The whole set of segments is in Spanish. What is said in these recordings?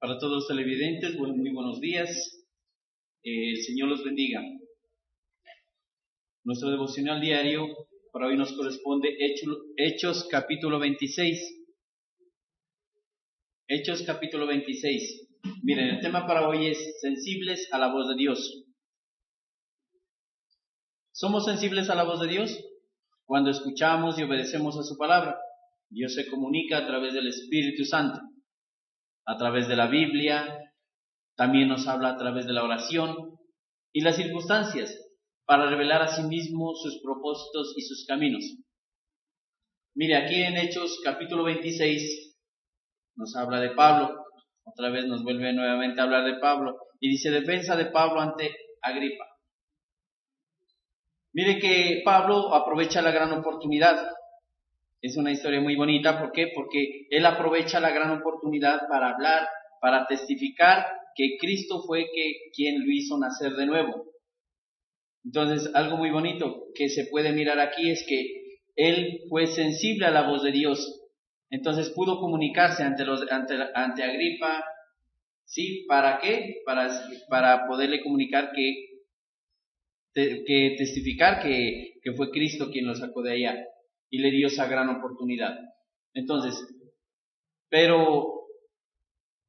Para todos los televidentes, muy buenos días. El Señor los bendiga. Nuestro devocional diario para hoy nos corresponde Hechos capítulo 26. Hechos capítulo 26. Miren, el tema para hoy es sensibles a la voz de Dios. ¿Somos sensibles a la voz de Dios? Cuando escuchamos y obedecemos a su palabra. Dios se comunica a través del Espíritu Santo, a través de la Biblia, también nos habla a través de la oración y las circunstancias para revelar a sí mismo sus propósitos y sus caminos. Mire, aquí en Hechos capítulo 26 nos habla de Pablo, otra vez nos vuelve nuevamente a hablar de Pablo y dice defensa de Pablo ante Agripa. Mire que Pablo aprovecha la gran oportunidad. Es una historia muy bonita, ¿por qué? Porque él aprovecha la gran oportunidad para hablar, para testificar que Cristo fue quien lo hizo nacer de nuevo. Entonces, algo muy bonito que se puede mirar aquí es que él fue sensible a la voz de Dios. Entonces pudo comunicarse ante Agripa, ¿sí? ¿Para qué? Para poderle comunicar que testificar que fue Cristo quien lo sacó de allá y le dio esa gran oportunidad. Entonces, pero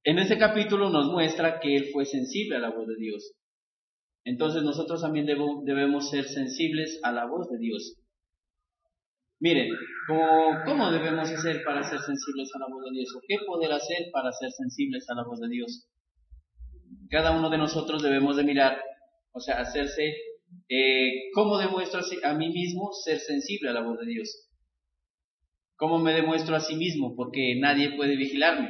en este capítulo nos muestra que él fue sensible a la voz de Dios. Entonces nosotros también debemos ser sensibles a la voz de Dios. Miren, ¿cómo debemos hacer para ser sensibles a la voz de Dios? ¿O qué poder hacer para ser sensibles a la voz de Dios? Cada uno de nosotros debemos de mirar, o sea, hacerse, ¿cómo demuestro a mí mismo ser sensible a la voz de Dios? ¿Cómo me demuestro a sí mismo? Porque nadie puede vigilarme.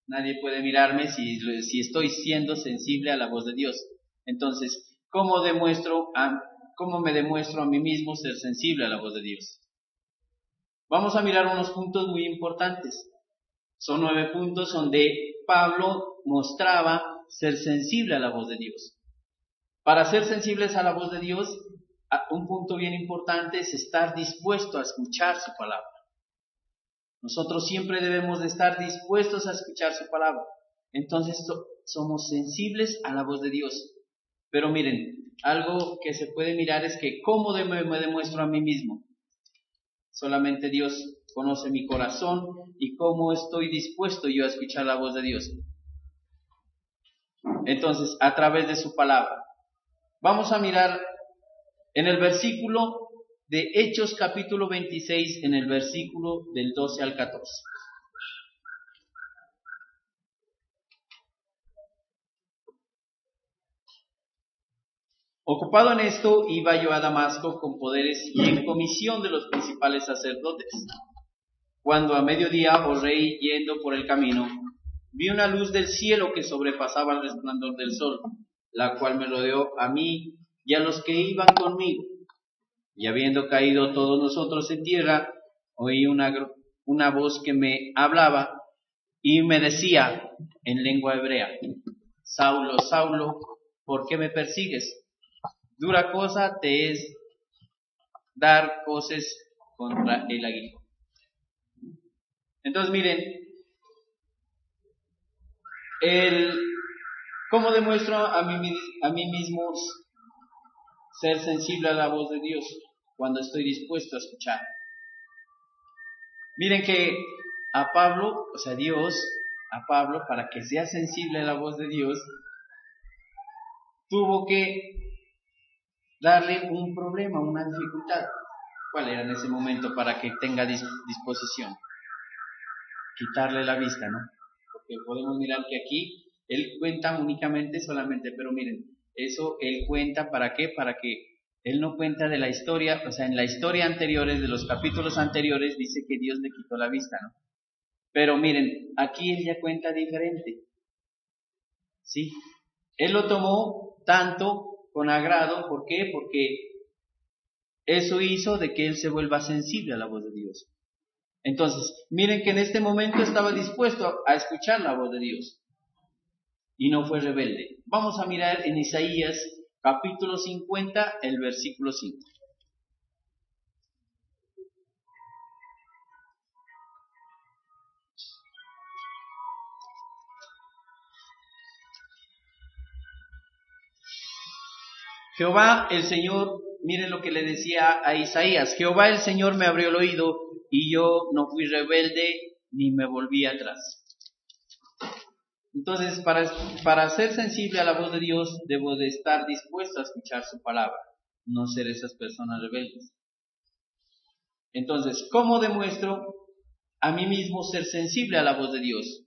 Nadie puede mirarme si estoy siendo sensible a la voz de Dios. Entonces, ¿cómo me demuestro a mí mismo ser sensible a la voz de Dios? Vamos a mirar unos puntos muy importantes. Son 9 puntos donde Pablo mostraba ser sensible a la voz de Dios. Para ser sensibles a la voz de Dios, un punto bien importante es estar dispuesto a escuchar su palabra. Nosotros siempre debemos de estar dispuestos a escuchar su palabra. Entonces somos sensibles a la voz de Dios. Pero miren, algo que se puede mirar es que ¿cómo me demuestro a mí mismo? Solamente Dios conoce mi corazón y cómo estoy dispuesto yo a escuchar la voz de Dios. Entonces, a través de su palabra. Vamos a mirar en el versículo de Hechos capítulo 26, en el versículo del 12 al 14. Ocupado en esto, iba yo a Damasco con poderes y en comisión de los principales sacerdotes. Cuando a mediodía, oh rey, yendo por el camino, vi una luz del cielo que sobrepasaba el resplandor del sol, la cual me rodeó a mí y a los que iban conmigo. Y habiendo caído todos nosotros en tierra, oí una voz que me hablaba y me decía en lengua hebrea: Saulo, Saulo, ¿por qué me persigues? Dura cosa te es dar coces contra el aguijón. Entonces miren, ¿cómo demuestro a mí mismo ser sensible a la voz de Dios? Cuando estoy dispuesto a escuchar. Miren que a Pablo, para que sea sensible a la voz de Dios, tuvo que darle un problema, una dificultad. ¿Cuál era en ese momento para que tenga disposición? Quitarle la vista, ¿no? Porque podemos mirar que aquí él cuenta solamente, pero miren, eso él cuenta ¿para qué? Para que él no cuenta de la historia, o sea, en la historia anteriores, de los capítulos anteriores, dice que Dios le quitó la vista, ¿no? Pero miren, aquí él ya cuenta diferente. ¿Sí? Él lo tomó tanto con agrado, ¿por qué? Porque eso hizo de que él se vuelva sensible a la voz de Dios. Entonces, miren que en este momento estaba dispuesto a escuchar la voz de Dios y no fue rebelde. Vamos a mirar en Isaías capítulo 50, el versículo 5. Jehová el Señor, miren lo que le decía a Isaías, Jehová el Señor me abrió el oído y yo no fui rebelde ni me volví atrás. Entonces, para ser sensible a la voz de Dios, debo de estar dispuesto a escuchar su palabra, no ser esas personas rebeldes. Entonces, ¿cómo demuestro a mí mismo ser sensible a la voz de Dios?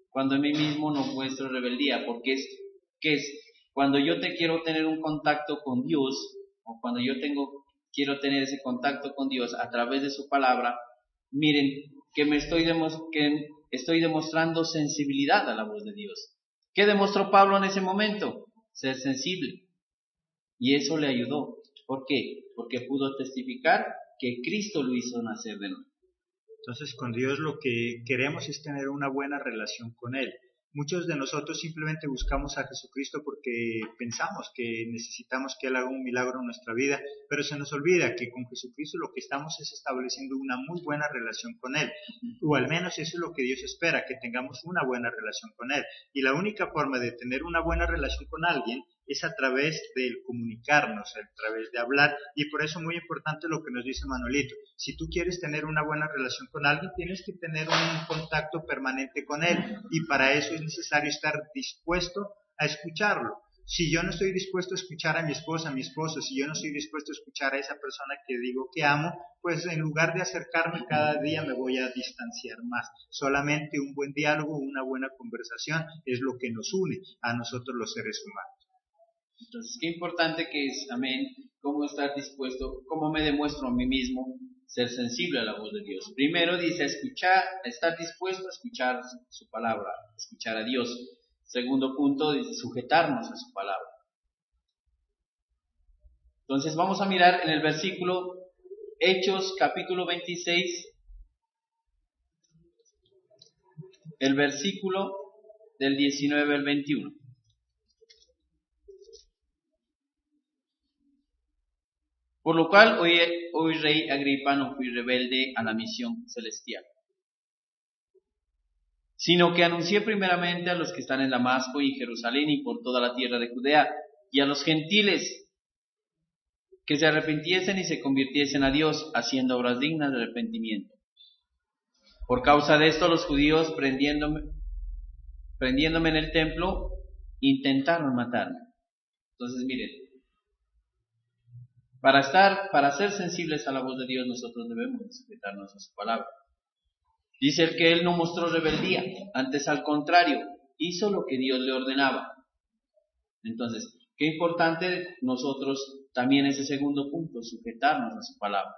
Cuando a mí mismo no muestro rebeldía, porque ¿qué es? Cuando yo quiero tener un contacto con Dios, o cuando yo quiero tener ese contacto con Dios a través de su palabra, miren que estoy demostrando sensibilidad a la voz de Dios. ¿Qué demostró Pablo en ese momento? Ser sensible. Y eso le ayudó. ¿Por qué? Porque pudo testificar que Cristo lo hizo nacer de nuevo. Entonces, con Dios lo que queremos es tener una buena relación con Él. Muchos de nosotros simplemente buscamos a Jesucristo porque pensamos que necesitamos que Él haga un milagro en nuestra vida, pero se nos olvida que con Jesucristo lo que estamos es estableciendo una muy buena relación con Él, o al menos eso es lo que Dios espera, que tengamos una buena relación con Él. Y la única forma de tener una buena relación con alguien es a través de comunicarnos, a través de hablar, y por eso muy importante lo que nos dice Manuelito. Si tú quieres tener una buena relación con alguien, tienes que tener un contacto permanente con él, y para eso es necesario estar dispuesto a escucharlo. Si yo no estoy dispuesto a escuchar a mi esposa, a mi esposo, si yo no estoy dispuesto a escuchar a esa persona que digo que amo, pues en lugar de acercarme cada día me voy a distanciar más. Solamente un buen diálogo, una buena conversación es lo que nos une a nosotros los seres humanos. Entonces, qué importante que es, amén, cómo estar dispuesto, cómo me demuestro a mí mismo ser sensible a la voz de Dios. Primero dice estar dispuesto a escuchar su palabra, escuchar a Dios. Segundo punto dice sujetarnos a su palabra. Entonces vamos a mirar en el versículo Hechos capítulo 26, el versículo del 19 al 21. Por lo cual, hoy rey Agripa, no fui rebelde a la misión celestial, sino que anuncié primeramente a los que están en Damasco y Jerusalén y por toda la tierra de Judea, y a los gentiles que se arrepintiesen y se convirtiesen a Dios, haciendo obras dignas de arrepentimiento. Por causa de esto, los judíos, prendiéndome en el templo, intentaron matarme. Entonces, miren, para ser sensibles a la voz de Dios, nosotros debemos sujetarnos a su palabra. Dice el que él no mostró rebeldía, antes al contrario, hizo lo que Dios le ordenaba. Entonces, qué importante nosotros también ese segundo punto, sujetarnos a su palabra.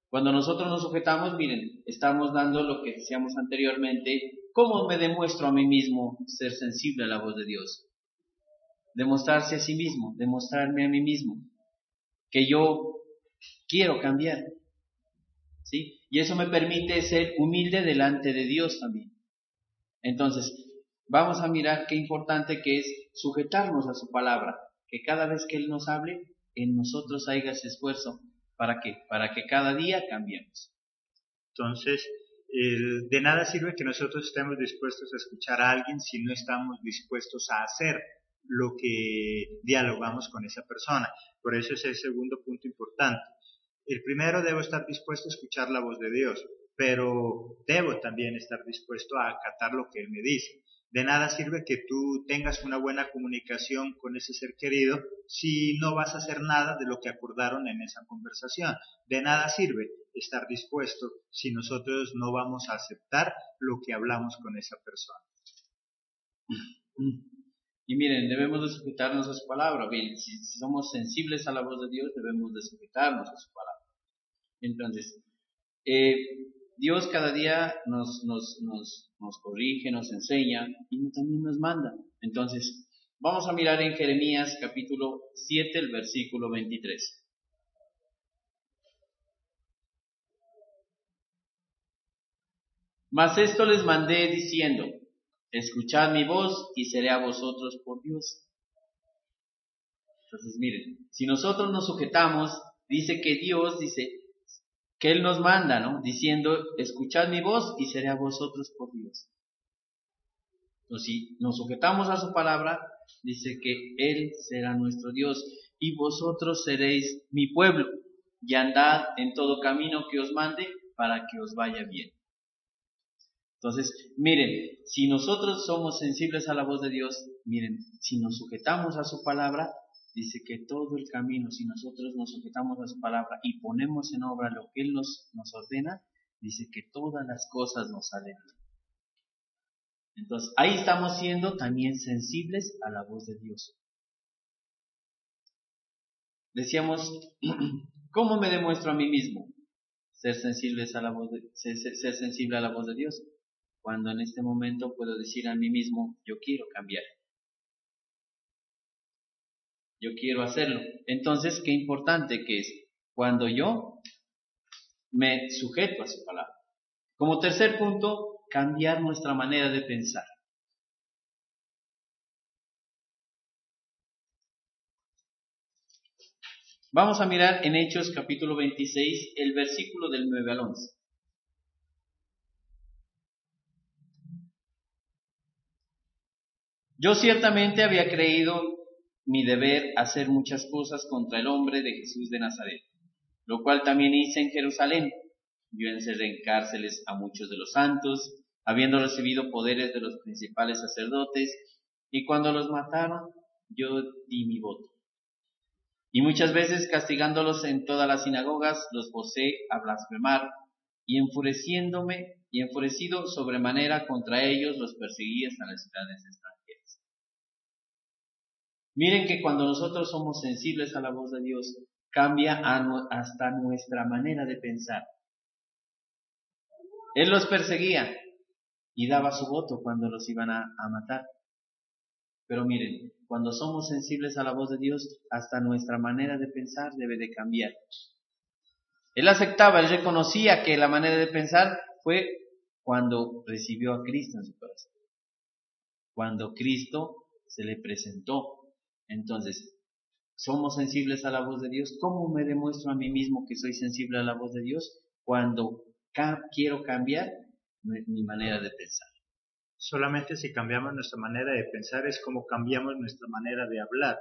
Cuando nosotros nos sujetamos, miren, estamos dando lo que decíamos anteriormente, ¿cómo me demuestro a mí mismo ser sensible a la voz de Dios? Demostrarse a sí mismo, demostrarme a mí mismo que yo quiero cambiar, ¿sí? Y eso me permite ser humilde delante de Dios también. Entonces, vamos a mirar qué importante que es sujetarnos a su palabra, que cada vez que Él nos hable, en nosotros haya ese esfuerzo. ¿Para qué? Para que cada día cambiemos. Entonces, de nada sirve que nosotros estemos dispuestos a escuchar a alguien si no estamos dispuestos a hacer lo que dialogamos con esa persona. Por eso es el segundo punto importante. El primero, debo estar dispuesto a escuchar la voz de Dios, pero debo también estar dispuesto a acatar lo que Él me dice. De nada sirve que tú tengas una buena comunicación con ese ser querido si no vas a hacer nada de lo que acordaron en esa conversación. De nada sirve estar dispuesto si nosotros no vamos a aceptar lo que hablamos con esa persona. Y miren, debemos de sujetarnos a su palabra. Bien, si somos sensibles a la voz de Dios, debemos de sujetarnos a su palabra. Entonces, Dios cada día nos corrige, nos enseña y también nos manda. Entonces, vamos a mirar en Jeremías capítulo 7, el versículo 23. Mas esto les mandé diciendo, escuchad mi voz y seré a vosotros por Dios. Entonces, miren, si nosotros nos sujetamos, dice que Dios dice que Él nos manda, ¿no? Diciendo, escuchad mi voz y seré a vosotros por Dios. Entonces, si nos sujetamos a su palabra, dice que Él será nuestro Dios y vosotros seréis mi pueblo y andad en todo camino que os mande para que os vaya bien. Entonces, miren, si nosotros somos sensibles a la voz de Dios, miren, si nos sujetamos a su palabra, dice que todo el camino, si nosotros nos sujetamos a su palabra y ponemos en obra lo que Él nos ordena, dice que todas las cosas nos salen bien. Entonces, ahí estamos siendo también sensibles a la voz de Dios. Decíamos, ¿cómo me demuestro a mí mismo? Ser sensible a la voz de Dios. Cuando en este momento puedo decir a mí mismo, yo quiero cambiar. Yo quiero hacerlo. Entonces, qué importante que es cuando yo me sujeto a su palabra. Como tercer punto, cambiar nuestra manera de pensar. Vamos a mirar en Hechos capítulo 26, el versículo del 9 al 11. Yo ciertamente había creído mi deber hacer muchas cosas contra el hombre de Jesús de Nazaret, lo cual también hice en Jerusalén. Yo encerré en cárceles a muchos de los santos, habiendo recibido poderes de los principales sacerdotes, y cuando los mataron, yo di mi voto. Y muchas veces castigándolos en todas las sinagogas, los posé a blasfemar, y enfurecido sobremanera contra ellos, los perseguí hasta las ciudades extranjeras. Miren que cuando nosotros somos sensibles a la voz de Dios, cambia hasta nuestra manera de pensar. Él los perseguía y daba su voto cuando los iban a matar. Pero miren, cuando somos sensibles a la voz de Dios, hasta nuestra manera de pensar debe de cambiar. Él aceptaba, él reconocía que la manera de pensar fue cuando recibió a Cristo en su corazón. Cuando Cristo se le presentó. Entonces, ¿somos sensibles a la voz de Dios? ¿Cómo me demuestro a mí mismo que soy sensible a la voz de Dios? Cuando quiero cambiar mi manera de pensar. Solamente si cambiamos nuestra manera de pensar es como cambiamos nuestra manera de hablar.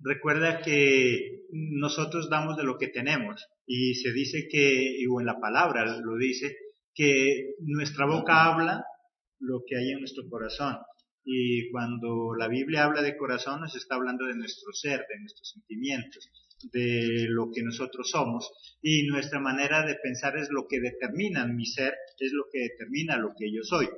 Recuerda que nosotros damos de lo que tenemos y se dice que, o en la palabra lo dice, que nuestra boca habla lo que hay en nuestro corazón. Y cuando la Biblia habla de corazón nos está hablando de nuestro ser, de nuestros sentimientos, de lo que nosotros somos. Y nuestra manera de pensar es lo que determina mi ser, es lo que determina lo que yo soy.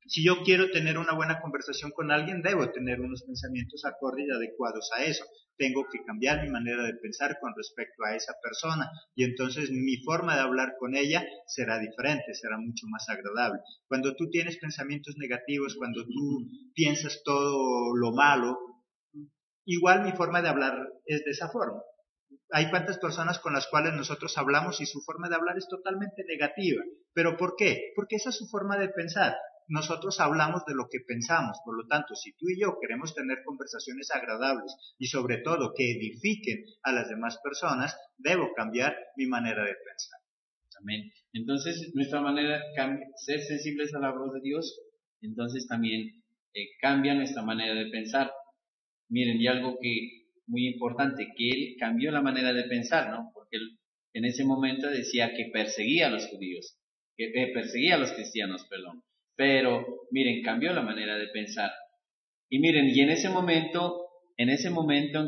Si yo quiero tener una buena conversación con alguien, debo tener unos pensamientos acordes y adecuados a eso. Tengo que cambiar mi manera de pensar con respecto a esa persona y entonces mi forma de hablar con ella será diferente, será mucho más agradable. Cuando tú tienes pensamientos negativos, cuando tú piensas todo lo malo, igual mi forma de hablar es de esa forma. Hay cuantas personas con las cuales nosotros hablamos y su forma de hablar es totalmente negativa. ¿Pero por qué? Porque esa es su forma de pensar. Nosotros hablamos de lo que pensamos, por lo tanto, si tú y yo queremos tener conversaciones agradables y sobre todo que edifiquen a las demás personas, debo cambiar mi manera de pensar. Amén. Entonces, nuestra manera de ser sensibles a la voz de Dios, entonces también cambia nuestra manera de pensar. Miren, y algo que muy importante, que él cambió la manera de pensar, ¿no? Porque él en ese momento decía que perseguía a los judíos, que perseguía a los cristianos, perdón. Pero, miren, cambió la manera de pensar. Y miren, y en ese momento en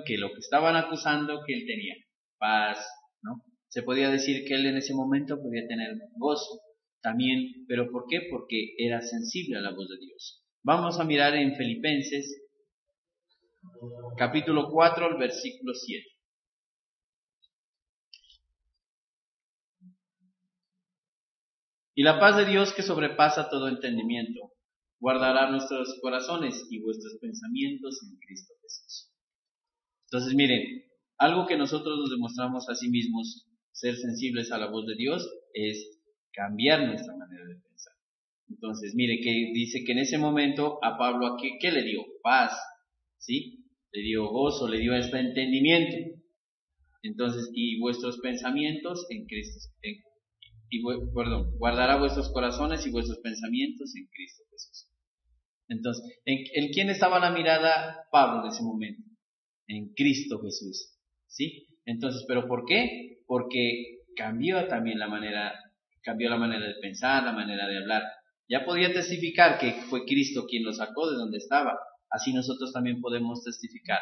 que lo que estaban acusando, que él tenía paz, ¿no? Se podía decir que él en ese momento podía tener gozo también. ¿Pero por qué? Porque era sensible a la voz de Dios. Vamos a mirar en Filipenses capítulo 4, el versículo 7. Y la paz de Dios que sobrepasa todo entendimiento, guardará nuestros corazones y vuestros pensamientos en Cristo Jesús. Entonces miren, algo que nosotros nos demostramos a sí mismos, ser sensibles a la voz de Dios, es cambiar nuestra manera de pensar. Entonces mire que dice que en ese momento a Pablo, ¿qué le dio? Paz, ¿sí? Le dio gozo, le dio este entendimiento. Entonces, y vuestros pensamientos en Cristo, guardará vuestros corazones y vuestros pensamientos en Cristo Jesús. Entonces, ¿en quién estaba la mirada Pablo en ese momento? En Cristo Jesús, ¿sí? Entonces, ¿pero por qué? Porque cambió la manera de pensar, la manera de hablar. Ya podía testificar que fue Cristo quien lo sacó de donde estaba. Así nosotros también podemos testificar.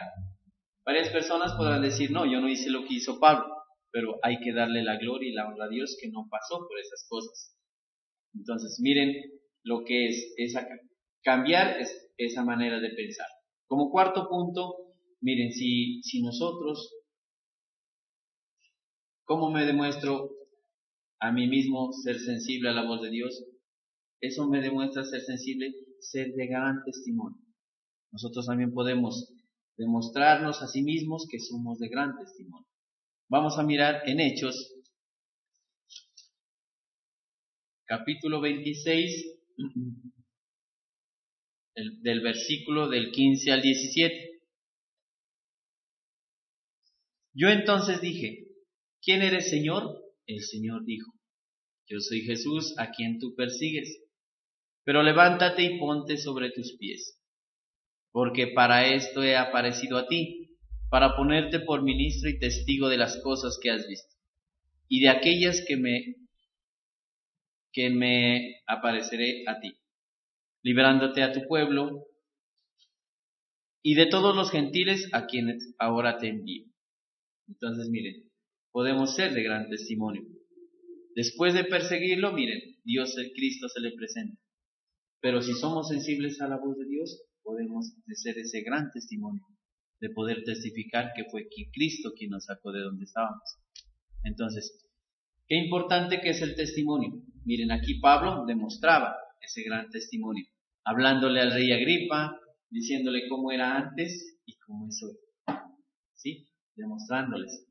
Varias personas podrán decir, no, yo no hice lo que hizo Pablo, pero hay que darle la gloria y la honra a Dios que no pasó por esas cosas. Entonces, miren lo que es cambiar esa manera de pensar. Como cuarto punto, miren, si nosotros, ¿cómo me demuestro a mí mismo ser sensible a la voz de Dios? Eso me demuestra ser sensible, ser de gran testimonio. Nosotros también podemos demostrarnos a sí mismos que somos de gran testimonio. Vamos a mirar en Hechos, capítulo 26, del versículo del 15 al 17. Yo entonces dije, ¿quién eres, Señor? El Señor dijo, yo soy Jesús a quien tú persigues, pero levántate y ponte sobre tus pies, porque para esto he aparecido a ti, para ponerte por ministro y testigo de las cosas que has visto, y de aquellas que me apareceré a ti, liberándote a tu pueblo y de todos los gentiles a quienes ahora te envío. Entonces, miren, podemos ser de gran testimonio. Después de perseguirlo, miren, Dios el Cristo se le presenta. Pero si somos sensibles a la voz de Dios, podemos ser ese gran testimonio, de poder testificar que fue Cristo quien nos sacó de donde estábamos. Entonces, qué importante que es el testimonio. Miren, aquí Pablo demostraba ese gran testimonio, hablándole al rey Agripa, diciéndole cómo era antes y cómo es hoy. ¿Sí? Demostrándoles.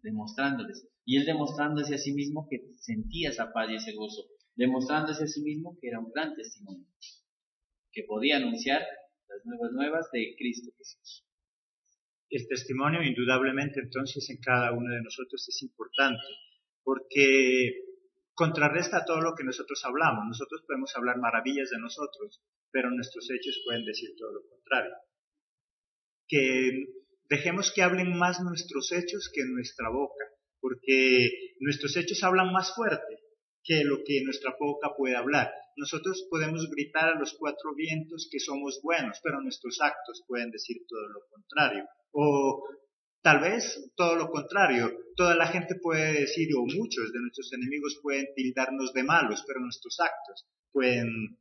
Y él demostrándose a sí mismo que sentía esa paz y ese gozo, demostrándose a sí mismo que era un gran testimonio, que podía anunciar las nuevas de Cristo Jesús. El testimonio indudablemente entonces en cada uno de nosotros es importante, porque contrarresta todo lo que nosotros hablamos. Nosotros podemos hablar maravillas de nosotros, pero nuestros hechos pueden decir todo lo contrario. Que dejemos que hablen más nuestros hechos que nuestra boca, porque nuestros hechos hablan más fuerte que lo que nuestra boca puede hablar. Nosotros podemos gritar a los cuatro vientos que somos buenos, pero nuestros actos pueden decir todo lo contrario. O tal vez todo lo contrario. Toda la gente puede decir, o muchos de nuestros enemigos pueden tildarnos de malos, pero nuestros actos pueden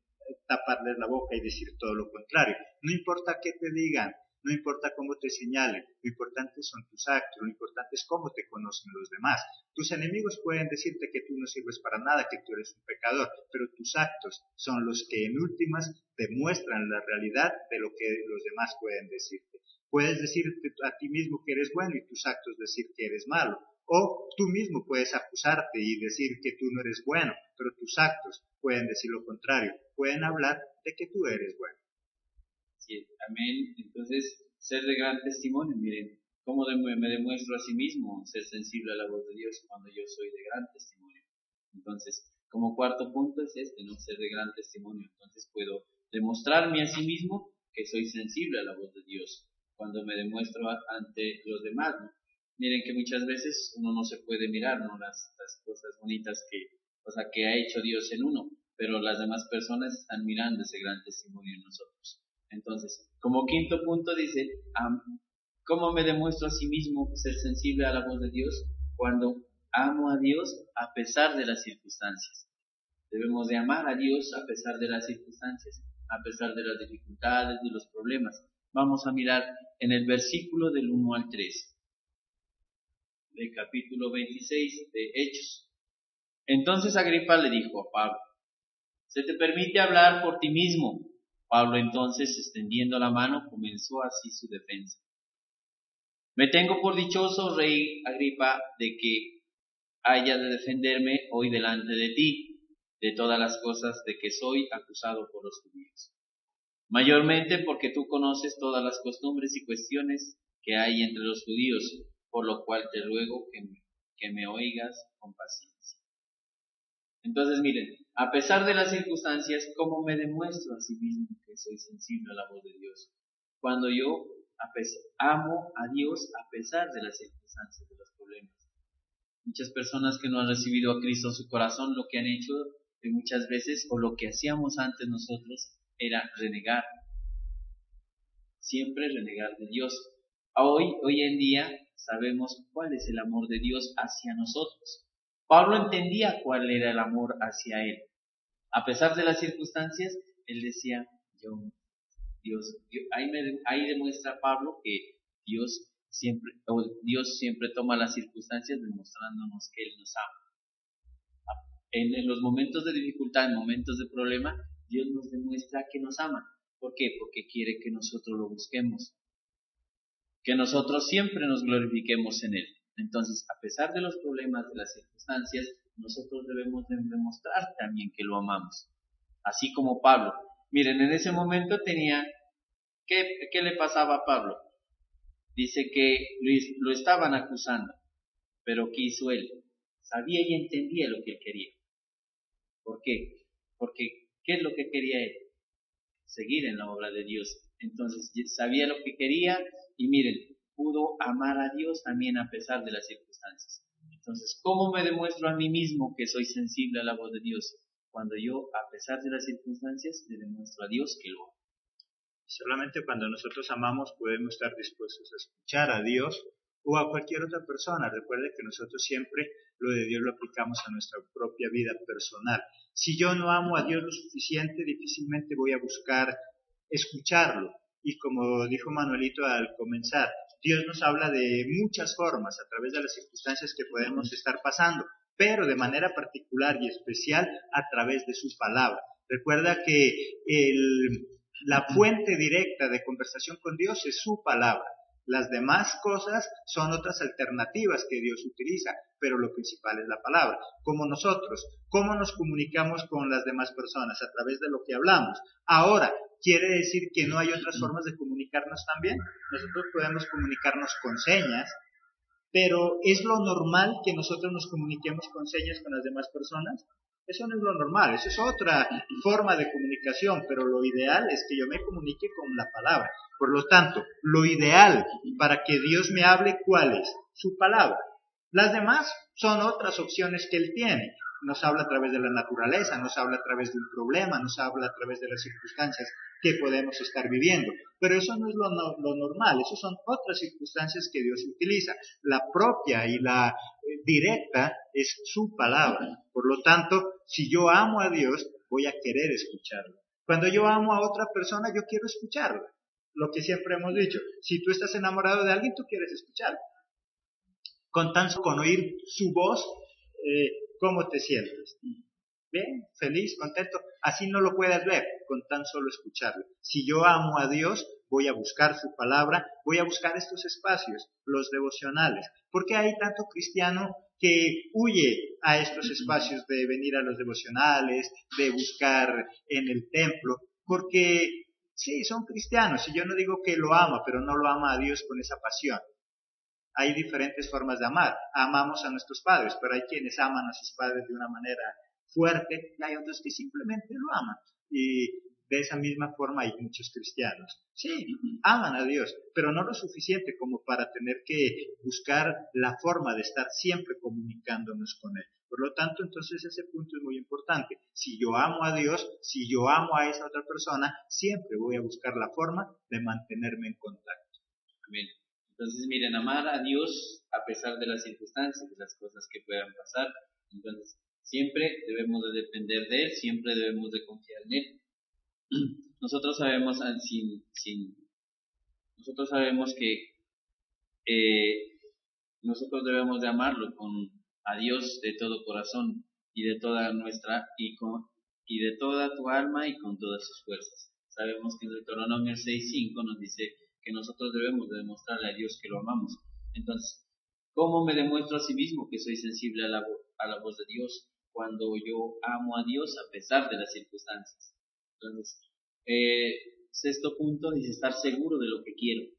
taparles la boca y decir todo lo contrario. No importa qué te digan, no importa cómo te señalen, lo importante son tus actos, lo importante es cómo te conocen los demás. Tus enemigos pueden decirte que tú no sirves para nada, que tú eres un pecador, pero tus actos son los que en últimas demuestran la realidad de lo que los demás pueden decirte. Puedes decirte a ti mismo que eres bueno y tus actos decir que eres malo. O tú mismo puedes acusarte y decir que tú no eres bueno, pero tus actos pueden decir lo contrario, pueden hablar de que tú eres bueno. Sí, amén. Entonces, ser de gran testimonio, miren, cómo me demuestro a sí mismo ser sensible a la voz de Dios cuando yo soy de gran testimonio. Entonces, como cuarto punto es no ser de gran testimonio. Entonces puedo demostrarme a sí mismo que soy sensible a la voz de Dios cuando me demuestro ante los demás, ¿no? Miren que muchas veces uno no se puede mirar, ¿no? Las cosas bonitas que ha hecho Dios en uno, pero las demás personas están mirando ese gran testimonio en nosotros. Entonces, como quinto punto dice, ¿cómo me demuestro a sí mismo ser sensible a la voz de Dios? Cuando amo a Dios a pesar de las circunstancias. Debemos de amar a Dios a pesar de las circunstancias, a pesar de las dificultades, de los problemas. Vamos a mirar en el versículo del 1 al 3, del capítulo 26 de Hechos. Entonces Agripa le dijo a Pablo, ¿se te permite hablar por ti mismo? Pablo entonces, extendiendo la mano, comenzó así su defensa. Me tengo por dichoso, rey Agripa, de que haya de defenderme hoy delante de ti, de todas las cosas de que soy acusado por los judíos. Mayormente porque tú conoces todas las costumbres y cuestiones que hay entre los judíos, por lo cual te ruego que me oigas con paciencia. Entonces, miren, a pesar de las circunstancias, ¿cómo me demuestro a sí mismo que soy sensible a la voz de Dios? Cuando yo amo a Dios a pesar de las circunstancias, de los problemas. Muchas personas que no han recibido a Cristo en su corazón, lo que han hecho muchas veces, o lo que hacíamos antes nosotros, era renegar. Siempre renegar de Dios. Hoy en día sabemos cuál es el amor de Dios hacia nosotros. Pablo entendía cuál era el amor hacia él. A pesar de las circunstancias, él decía, ahí demuestra Pablo que Dios siempre toma las circunstancias demostrándonos que Él nos ama. En los momentos de dificultad, en momentos de problema, Dios nos demuestra que nos ama. ¿Por qué? Porque quiere que nosotros lo busquemos, que nosotros siempre nos glorifiquemos en Él. Entonces, a pesar de los problemas, de las circunstancias, nosotros debemos demostrar también que lo amamos. Así como Pablo. Miren, en ese momento ¿qué le pasaba a Pablo? Dice que lo estaban acusando, pero ¿qué hizo él? Sabía y entendía lo que él quería. ¿Por qué? Porque ¿qué es lo que quería él? Seguir en la obra de Dios. Entonces sabía lo que quería y miren, pudo amar a Dios también a pesar de las circunstancias. Entonces, ¿cómo me demuestro a mí mismo que soy sensible a la voz de Dios? Cuando yo, a pesar de las circunstancias, le demuestro a Dios que lo amo. Solamente cuando nosotros amamos podemos estar dispuestos a escuchar a Dios o a cualquier otra persona. Recuerde que nosotros siempre lo de Dios lo aplicamos a nuestra propia vida personal. Si yo no amo a Dios lo suficiente, difícilmente voy a buscar escucharlo. Y como dijo Manuelito al comenzar, Dios nos habla de muchas formas a través de las circunstancias que podemos estar pasando, pero de manera particular y especial a través de su palabra. Recuerda que la fuente directa de conversación con Dios es su palabra. Las demás cosas son otras alternativas que Dios utiliza, pero lo principal es la palabra. Como nosotros, ¿cómo nos comunicamos con las demás personas? A través de lo que hablamos. Ahora, ¿quiere decir que no hay otras formas de comunicarnos también? Nosotros podemos comunicarnos con señas, pero ¿es lo normal que nosotros nos comuniquemos con señas con las demás personas? Eso no es lo normal, eso es otra forma de comunicación, pero lo ideal es que yo me comunique con la palabra. Por lo tanto, lo ideal para que Dios me hable, ¿cuál es? Su palabra. Las demás son otras opciones que Él tiene. Nos habla a través de la naturaleza, nos habla a través de un problema, nos habla a través de las circunstancias que podemos estar viviendo. Pero eso no es lo normal, eso son otras circunstancias que Dios utiliza. La propia y la directa es su palabra. Por lo tanto, si yo amo a Dios, voy a querer escucharlo. Cuando yo amo a otra persona, yo quiero escucharla. Lo que siempre hemos dicho, si tú estás enamorado de alguien, tú quieres escucharlo. Con oír su voz, ¿cómo te sientes? Bien, feliz, contento. Así no lo puedes ver, con tan solo escucharlo. Si yo amo a Dios, voy a buscar su palabra, voy a buscar estos espacios, los devocionales. ¿Por qué hay tanto cristiano que huye a estos espacios de venir a los devocionales, de buscar en el templo? Porque sí, son cristianos, y yo no digo que lo ama, pero no lo ama a Dios con esa pasión. Hay diferentes formas de amar. Amamos a nuestros padres, pero hay quienes aman a sus padres de una manera fuerte y hay otros que simplemente lo aman. Y de esa misma forma hay muchos cristianos. Sí, aman a Dios, pero no lo suficiente como para tener que buscar la forma de estar siempre comunicándonos con Él. Por lo tanto, entonces ese punto es muy importante. Si yo amo a Dios, si yo amo a esa otra persona, siempre voy a buscar la forma de mantenerme en contacto. Amén. Entonces, miren, amar a Dios a pesar de las circunstancias, de las cosas que puedan pasar. Entonces, siempre debemos de depender de Él, siempre debemos de confiar en Él. Nosotros sabemos, nosotros sabemos que nosotros debemos de amarlo a Dios de todo corazón y de toda y de toda tu alma y con todas sus fuerzas. Sabemos que en Deuteronomio 6:5 nos dice que nosotros debemos de demostrarle a Dios que lo amamos. Entonces, ¿cómo me demuestro a sí mismo que soy sensible a la voz de Dios? Cuando yo amo a Dios a pesar de las circunstancias. Entonces, sexto punto dice estar seguro de lo que quiero.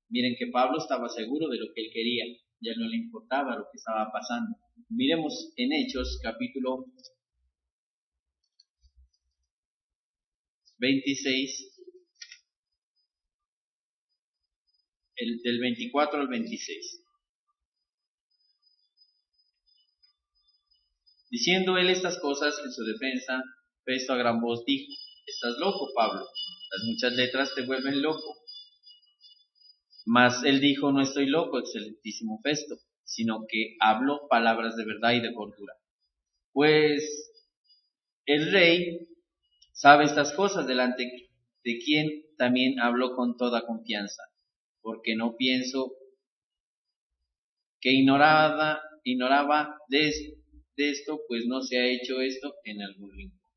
Miren que Pablo estaba seguro de lo que él quería, ya no le importaba lo que estaba pasando. Miremos en Hechos capítulo 26, del 24 al 26. Diciendo él estas cosas en su defensa, Festo a gran voz dijo: «Estás loco, Pablo, las muchas letras te vuelven loco». Mas él dijo: «No estoy loco, excelentísimo Festo, sino que hablo palabras de verdad y de cordura». Pues el rey sabe estas cosas, delante de quien también habló con toda confianza, porque no pienso que ignoraba de esto, pues no se ha hecho esto en algún rincón.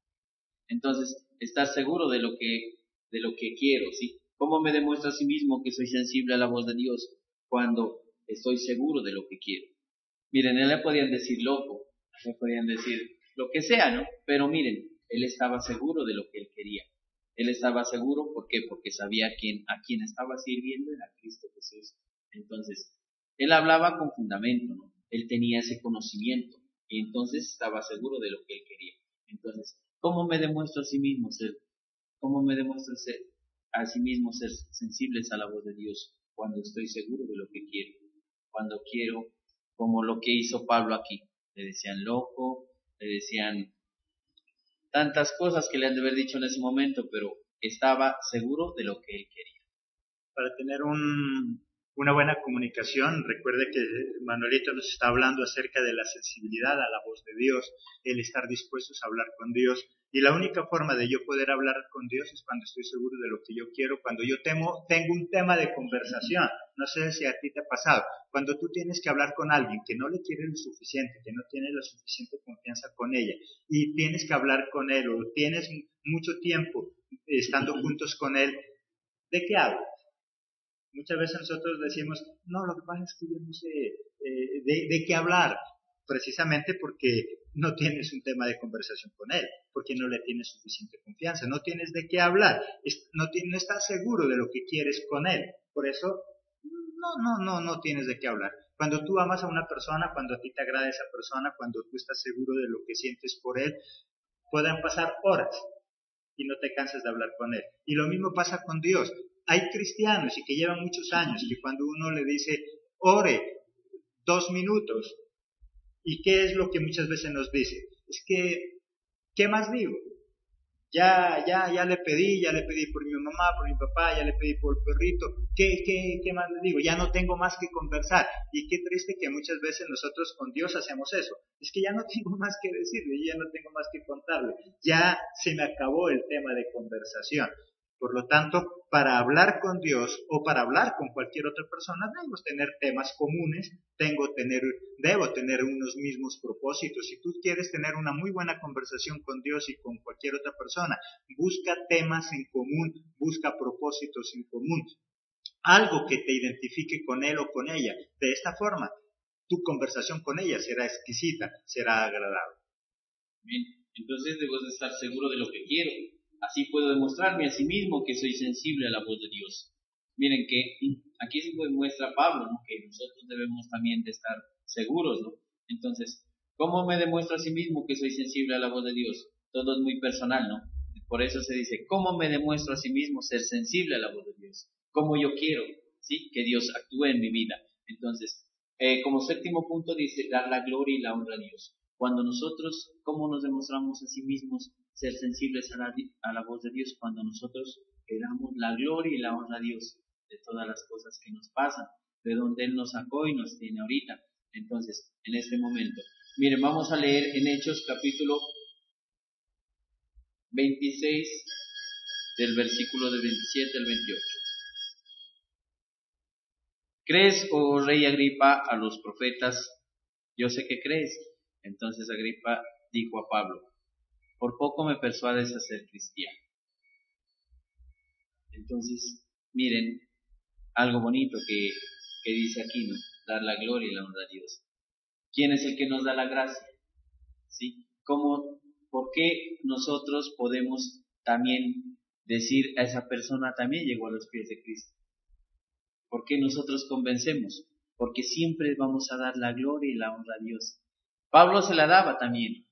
Entonces, estar seguro de lo que quiero, ¿sí? ¿Cómo me demuestro a sí mismo que soy sensible a la voz de Dios? Cuando estoy seguro de lo que quiero. Miren, él le podían decir loco, le podían decir lo que sea, ¿no? Pero miren, él estaba seguro de lo que él quería. Él estaba seguro, ¿por qué? Porque sabía a quién estaba sirviendo, era Cristo Jesús. Entonces, él hablaba con fundamento, ¿no? Él tenía ese conocimiento y entonces estaba seguro de lo que él quería. Entonces, ¿cómo me demuestro a sí mismo ser sensibles a la voz de Dios? Cuando estoy seguro de lo que quiero. Cuando quiero, como lo que hizo Pablo aquí. Le decían loco, le decían tantas cosas que le han de haber dicho en ese momento, pero estaba seguro de lo que él quería. Para tener una buena comunicación, recuerde que Manuelito nos está hablando acerca de la sensibilidad a la voz de Dios, el estar dispuestos a hablar con Dios. Y la única forma de yo poder hablar con Dios es cuando estoy seguro de lo que yo quiero, cuando yo tengo un tema de conversación. No sé si a ti te ha pasado. Cuando tú tienes que hablar con alguien que no le quiere lo suficiente, que no tiene la suficiente confianza con ella, y tienes que hablar con él, o tienes mucho tiempo estando juntos con él, ¿de qué hablas? Muchas veces nosotros decimos, no, lo que pasa es que yo no sé de qué hablar, precisamente porque no tienes un tema de conversación con él, porque no le tienes suficiente confianza, no tienes de qué hablar, no estás seguro de lo que quieres con él, por eso no tienes de qué hablar. Cuando tú amas a una persona, cuando a ti te agrada esa persona, cuando tú estás seguro de lo que sientes por él, pueden pasar horas y no te cansas de hablar con él. Y lo mismo pasa con Dios. Hay cristianos y que llevan muchos años que cuando uno le dice, ore 2 minutos, ¿y qué es lo que muchas veces nos dice? Es que, ¿qué más digo? Ya le pedí por mi mamá, por mi papá, ya le pedí por el perrito, ¿qué más le digo? Ya no tengo más que conversar. Y qué triste que muchas veces nosotros con Dios hacemos eso. Es que ya no tengo más que decirle, ya no tengo más que contarle. Ya se me acabó el tema de conversación. Por lo tanto, para hablar con Dios o para hablar con cualquier otra persona, debemos tener temas comunes, debo tener unos mismos propósitos. Si tú quieres tener una muy buena conversación con Dios y con cualquier otra persona, busca temas en común, busca propósitos en común, algo que te identifique con él o con ella. De esta forma, tu conversación con ella será exquisita, será agradable. Bien, entonces debo de estar seguro de lo que quiero. Así puedo demostrarme a sí mismo que soy sensible a la voz de Dios. Miren que aquí se demuestra Pablo, ¿no? Que nosotros debemos también de estar seguros, ¿no? Entonces, ¿cómo me demuestro a sí mismo que soy sensible a la voz de Dios? Todo es muy personal, ¿no? Por eso se dice, ¿cómo me demuestro a sí mismo ser sensible a la voz de Dios? ¿Cómo yo quiero, sí, que Dios actúe en mi vida? Entonces, como séptimo punto dice, dar la gloria y la honra a Dios. Cuando nosotros, ¿cómo nos demostramos a sí mismos ser sensibles a la voz de Dios? Cuando nosotros le damos la gloria y la honra a Dios de todas las cosas que nos pasan, de donde Él nos sacó y nos tiene ahorita. Entonces, en este momento, miren, vamos a leer en Hechos capítulo 26, del versículo del 27 al 28. ¿Crees, oh rey Agripa, a los profetas? Yo sé que crees. Entonces Agripa dijo a Pablo, por poco me persuades a ser cristiano. Entonces, miren, algo bonito que dice aquí, ¿no? Dar la gloria y la honra a Dios. ¿Quién es el que nos da la gracia? ¿Sí? ¿Por qué nosotros podemos también decir a esa persona también llegó a los pies de Cristo? ¿Por qué nosotros convencemos? Porque siempre vamos a dar la gloria y la honra a Dios. Pablo se la daba también,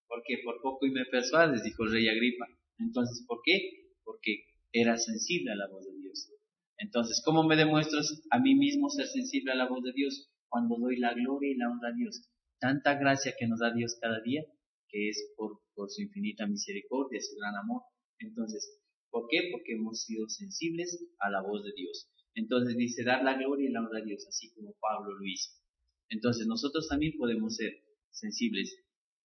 porque por poco y me persuades, dijo el rey Agripa. Entonces, ¿por qué? porque era sensible a la voz de Dios. Entonces, ¿cómo me demuestro a mí mismo ser sensible a la voz de Dios? Cuando doy la gloria y la honra a Dios. Tanta gracia que nos da Dios cada día, que es por su infinita misericordia, su gran amor. Entonces, ¿por qué? Porque hemos sido sensibles a la voz de Dios. Entonces dice, dar la gloria y la honra a Dios, así como Pablo lo hizo. Entonces, nosotros también podemos ser sensibles,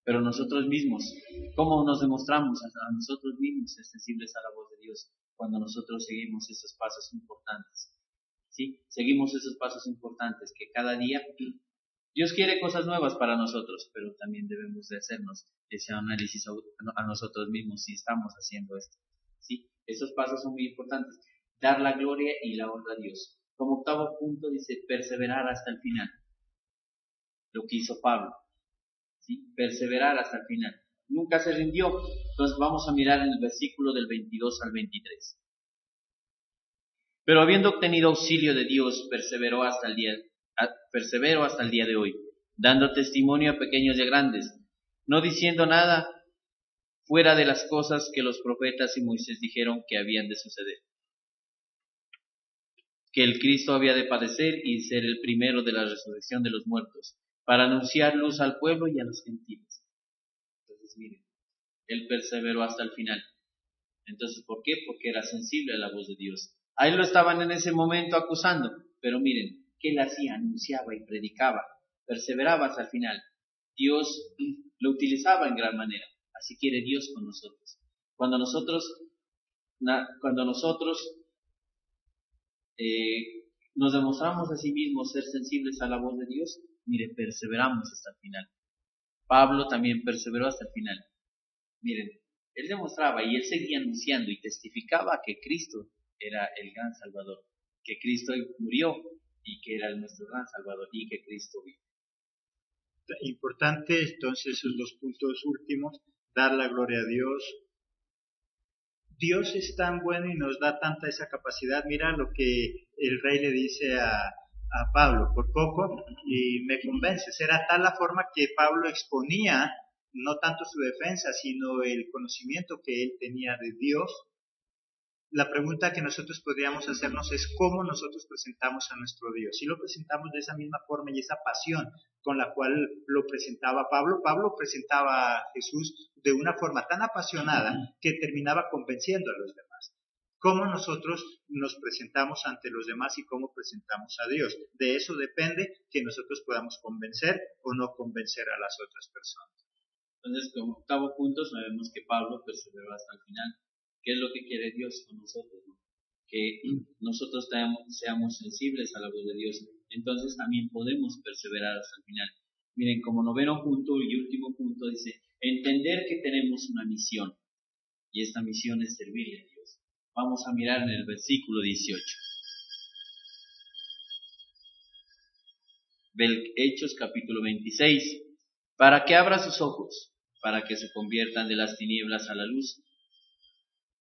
pero nosotros mismos, ¿cómo nos demostramos a nosotros mismos ser sensibles a la voz de Dios? Cuando nosotros seguimos esos pasos importantes. ¿Sí? Seguimos esos pasos importantes que cada día Dios quiere cosas nuevas para nosotros, pero también debemos de hacernos ese análisis a nosotros mismos si estamos haciendo esto. ¿Sí? Esos pasos son muy importantes. Dar la gloria y la honra a Dios. Como octavo punto dice, perseverar hasta el final. Lo que hizo Pablo. ¿Sí? Perseverar hasta el final. Nunca se rindió. Entonces vamos a mirar en el versículo del 22 al 23. Pero habiendo obtenido auxilio de Dios, persevero hasta el día de hoy, dando testimonio a pequeños y a grandes, no diciendo nada fuera de las cosas que los profetas y Moisés dijeron que habían de suceder. Que el Cristo había de padecer y ser el primero de la resurrección de los muertos, para anunciar luz al pueblo y a los gentiles. Entonces, miren, él perseveró hasta el final. Entonces, ¿por qué? Porque era sensible a la voz de Dios. A él lo estaban en ese momento acusando, pero miren, ¿qué él hacía? Anunciaba y predicaba, perseveraba hasta el final. Dios lo utilizaba en gran manera. Así quiere Dios con nosotros. Cuando nosotros nos demostramos a sí mismos ser sensibles a la voz de Dios, mire, perseveramos hasta el final. Pablo también perseveró hasta el final. Miren, él demostraba y él seguía anunciando y testificaba que Cristo era el gran Salvador, que Cristo murió y que era nuestro gran Salvador y que Cristo vive. Importante entonces esos dos puntos últimos, dar la gloria a Dios. Dios es tan bueno y nos da tanta esa capacidad. Mira lo que el rey le dice a Pablo, por poco y me convences. Era tal la forma que Pablo exponía no tanto su defensa, sino el conocimiento que él tenía de Dios. La pregunta que nosotros podríamos hacernos es cómo nosotros presentamos a nuestro Dios. Si lo presentamos de esa misma forma y esa pasión con la cual lo presentaba Pablo, Pablo presentaba a Jesús de una forma tan apasionada que terminaba convenciendo a los demás. ¿Cómo nosotros nos presentamos ante los demás y cómo presentamos a Dios? De eso depende que nosotros podamos convencer o no convencer a las otras personas. Entonces, como octavo punto, sabemos que Pablo perseveró hasta el final. ¿Qué es lo que quiere Dios con nosotros? ¿No? Que nosotros seamos sensibles a la voz de Dios. Entonces también podemos perseverar hasta el final. Miren, como noveno punto y último punto dice, entender que tenemos una misión. Y esta misión es servirle a Dios. Vamos a mirar en el versículo 18. Hechos capítulo 26. Para que abra sus ojos, para que se conviertan de las tinieblas a la luz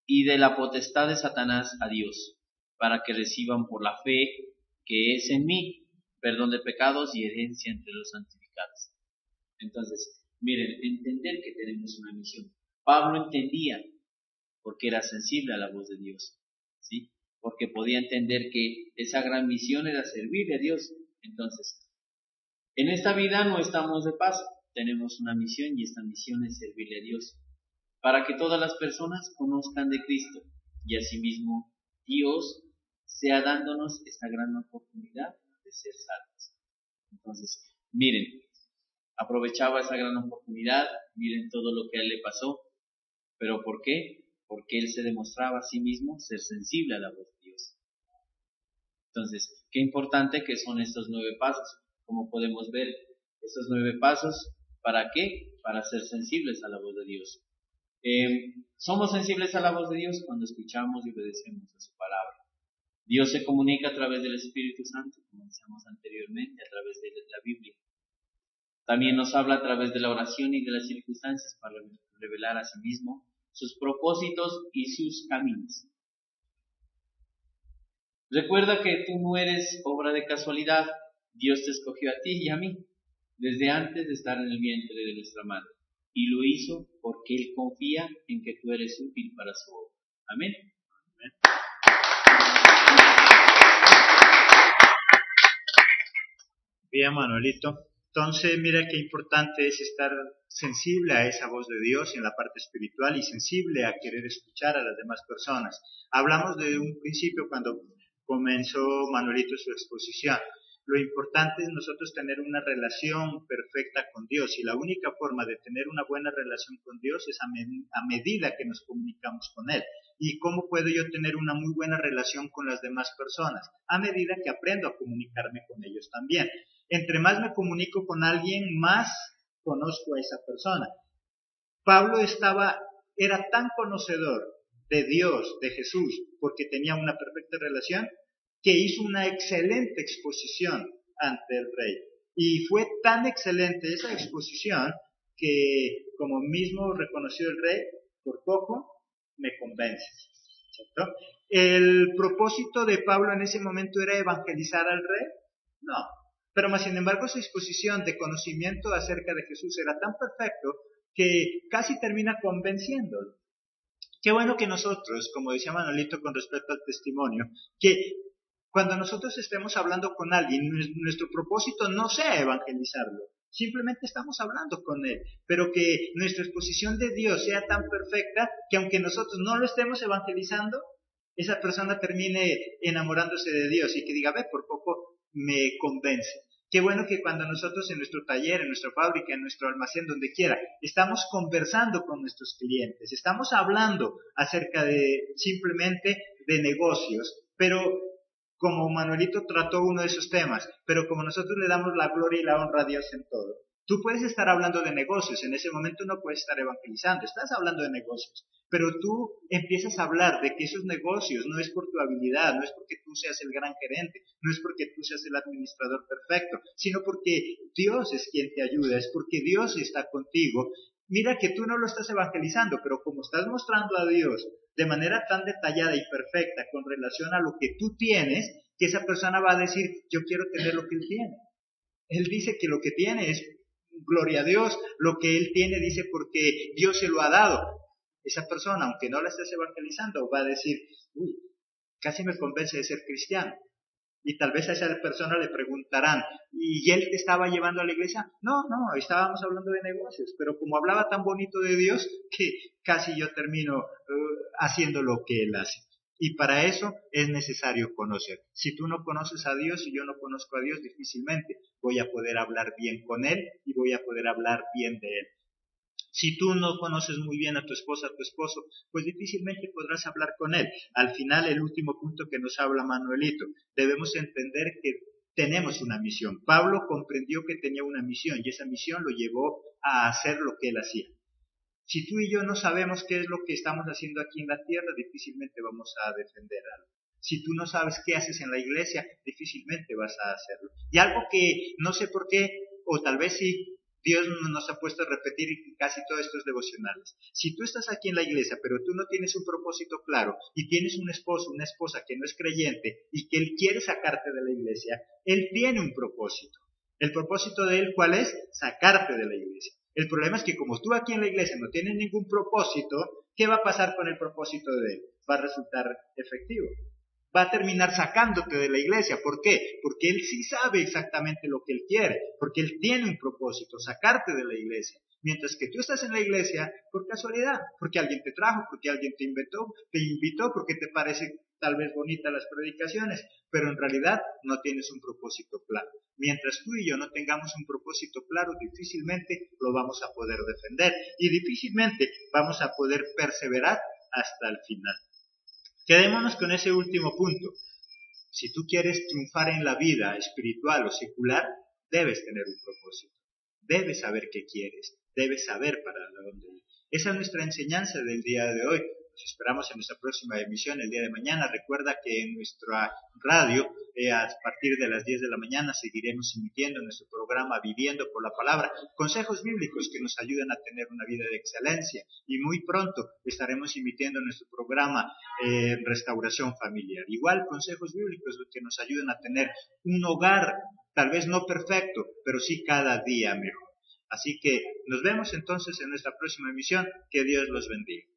y de la potestad de Satanás a Dios, para que reciban por la fe que es en mí, perdón de pecados y herencia entre los santificados. Entonces, miren, entender que tenemos una misión. Pablo entendía porque era sensible a la voz de Dios, ¿sí? Porque podía entender que esa gran misión era servirle a Dios. Entonces, en esta vida no estamos de paso, tenemos una misión y esta misión es servirle a Dios, para que todas las personas conozcan de Cristo y asimismo Dios sea dándonos esta gran oportunidad de ser salvos. Entonces, miren, aprovechaba esa gran oportunidad, miren todo lo que a él le pasó, pero ¿por qué? Porque él se demostraba a sí mismo ser sensible a la voz de Dios. Entonces, qué importante que son estos 9 pasos. Como podemos ver, estos 9 pasos, ¿para qué? Para ser sensibles a la voz de Dios. Somos sensibles a la voz de Dios cuando escuchamos y obedecemos a su palabra. Dios se comunica a través del Espíritu Santo, como decíamos anteriormente, a través de la Biblia. También nos habla a través de la oración y de las circunstancias para revelar a sí mismo sus propósitos y sus caminos. Recuerda que tú no eres obra de casualidad. Dios te escogió a ti y a mí desde antes de estar en el vientre de nuestra madre. Y lo hizo porque Él confía en que tú eres útil para su obra. Amén. Bien, Manuelito. Entonces, mira qué importante es estar sensible a esa voz de Dios en la parte espiritual y sensible a querer escuchar a las demás personas. Hablamos de un principio cuando comenzó Manuelito su exposición. Lo importante es nosotros tener una relación perfecta con Dios, y la única forma de tener una buena relación con Dios es a medida que nos comunicamos con Él. ¿Y cómo puedo yo tener una muy buena relación con las demás personas? A medida que aprendo a comunicarme con ellos también. Entre más me comunico con alguien, más conozco a esa persona. Pablo era tan conocedor de Dios, de Jesús, porque tenía una perfecta relación, que hizo una excelente exposición ante el rey. Y fue tan excelente esa exposición que, como mismo reconoció el rey, por poco me convence. ¿Cierto? ¿El propósito de Pablo en ese momento era evangelizar al rey? No. Pero más sin embargo su exposición de conocimiento acerca de Jesús era tan perfecto que casi termina convenciéndolo. Qué bueno que nosotros, como decía Manolito con respecto al testimonio, que cuando nosotros estemos hablando con alguien, nuestro propósito no sea evangelizarlo, simplemente estamos hablando con él, pero que nuestra exposición de Dios sea tan perfecta que aunque nosotros no lo estemos evangelizando, esa persona termine enamorándose de Dios y que diga, ve, por poco me convence. Qué bueno que cuando nosotros en nuestro taller, en nuestra fábrica, en nuestro almacén, donde quiera, estamos conversando con nuestros clientes, estamos hablando acerca de simplemente de negocios, pero como Manuelito trató uno de esos temas, pero como nosotros le damos la gloria y la honra a Dios en todo. Tú puedes estar hablando de negocios, en ese momento no puedes estar evangelizando, estás hablando de negocios, pero tú empiezas a hablar de que esos negocios no es por tu habilidad, no es porque tú seas el gran gerente, no es porque tú seas el administrador perfecto, sino porque Dios es quien te ayuda, es porque Dios está contigo. Mira que tú no lo estás evangelizando, pero como estás mostrando a Dios de manera tan detallada y perfecta con relación a lo que tú tienes, que esa persona va a decir, yo quiero tener lo que él tiene. Él dice que lo que tiene es gloria a Dios, lo que él tiene dice porque Dios se lo ha dado. Esa persona, aunque no la estés evangelizando, va a decir, uy, casi me convence de ser cristiano. Y tal vez a esa persona le preguntarán, ¿y él te estaba llevando a la iglesia? No, estábamos hablando de negocios, pero como hablaba tan bonito de Dios, que casi yo termino haciendo lo que él hace. Y para eso es necesario conocer. Si tú no conoces a Dios y yo no conozco a Dios, difícilmente voy a poder hablar bien con Él y voy a poder hablar bien de Él. Si tú no conoces muy bien a tu esposa, a tu esposo, pues difícilmente podrás hablar con él. Al final, el último punto que nos habla Manuelito, debemos entender que tenemos una misión. Pablo comprendió que tenía una misión y esa misión lo llevó a hacer lo que él hacía. Si tú y yo no sabemos qué es lo que estamos haciendo aquí en la tierra, difícilmente vamos a defender algo. Si tú no sabes qué haces en la iglesia, difícilmente vas a hacerlo. Y algo que no sé por qué, o tal vez sí, Dios nos ha puesto a repetir casi todos estos devocionales. Si tú estás aquí en la iglesia, pero tú no tienes un propósito claro y tienes un esposo, una esposa que no es creyente y que él quiere sacarte de la iglesia, él tiene un propósito. ¿El propósito de él cuál es? Sacarte de la iglesia. El problema es que como tú aquí en la iglesia no tienes ningún propósito, ¿qué va a pasar con el propósito de él? Va a resultar efectivo. Va a terminar sacándote de la iglesia. ¿Por qué? Porque él sí sabe exactamente lo que él quiere, porque él tiene un propósito, sacarte de la iglesia. Mientras que tú estás en la iglesia por casualidad, porque alguien te trajo, porque alguien te invitó, porque te parece tal vez bonitas las predicaciones, pero en realidad no tienes un propósito claro. Mientras tú y yo no tengamos un propósito claro, difícilmente lo vamos a poder defender y difícilmente vamos a poder perseverar hasta el final. Quedémonos con ese último punto. Si tú quieres triunfar en la vida espiritual o secular, debes tener un propósito. Debes saber qué quieres. Debes saber para dónde ir. Esa es nuestra enseñanza del día de hoy. Nos esperamos en nuestra próxima emisión el día de mañana. Recuerda que en nuestra radio, a partir de las 10 de la mañana, seguiremos emitiendo nuestro programa Viviendo por la Palabra, consejos bíblicos que nos ayuden a tener una vida de excelencia. Y muy pronto estaremos emitiendo nuestro programa Restauración Familiar. Igual, consejos bíblicos que nos ayuden a tener un hogar, tal vez no perfecto, pero sí cada día mejor. Así que nos vemos entonces en nuestra próxima emisión. Que Dios los bendiga.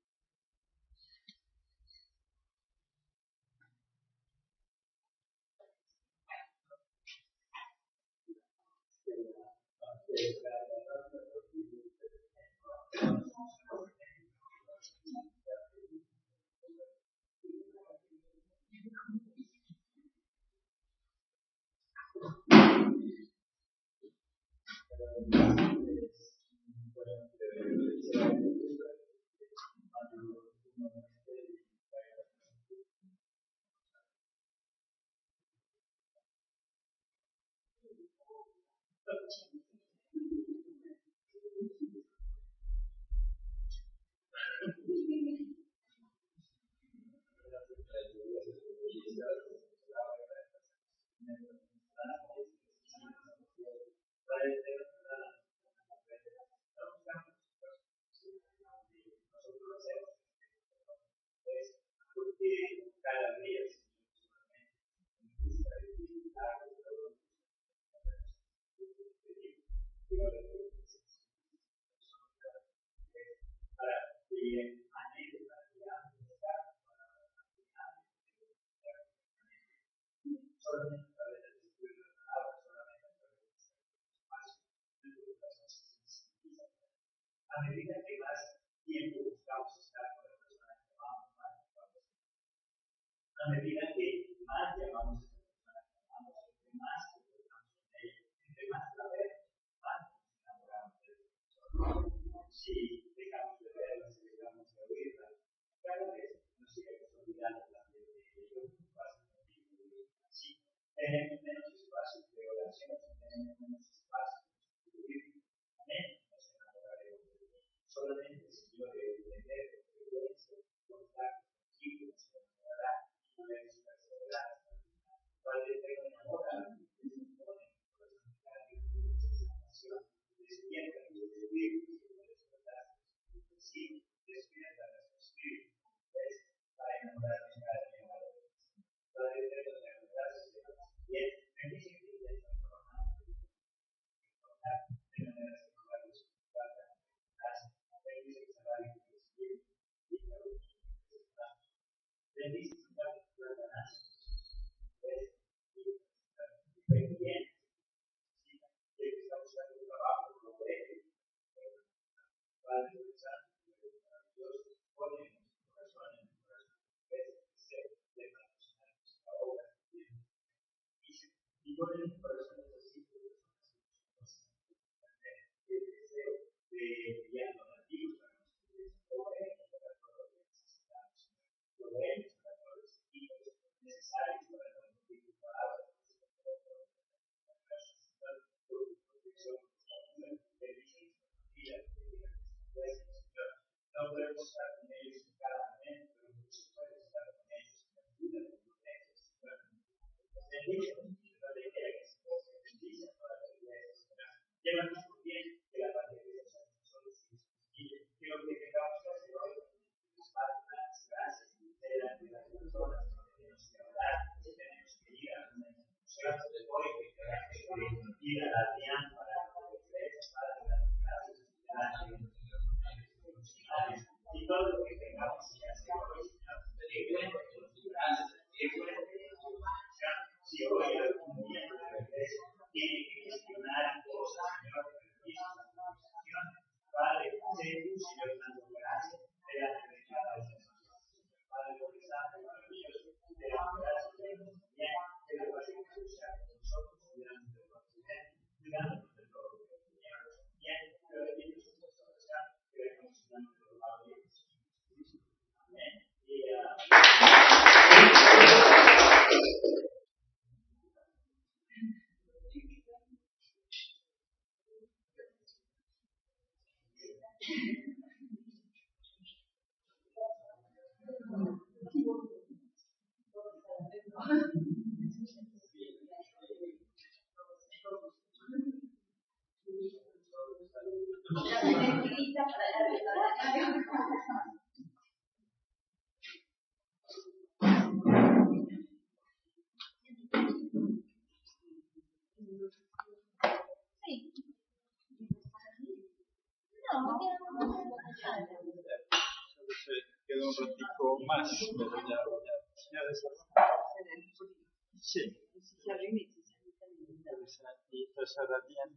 Queda un ratico más, pero ya sí. Y pues bien.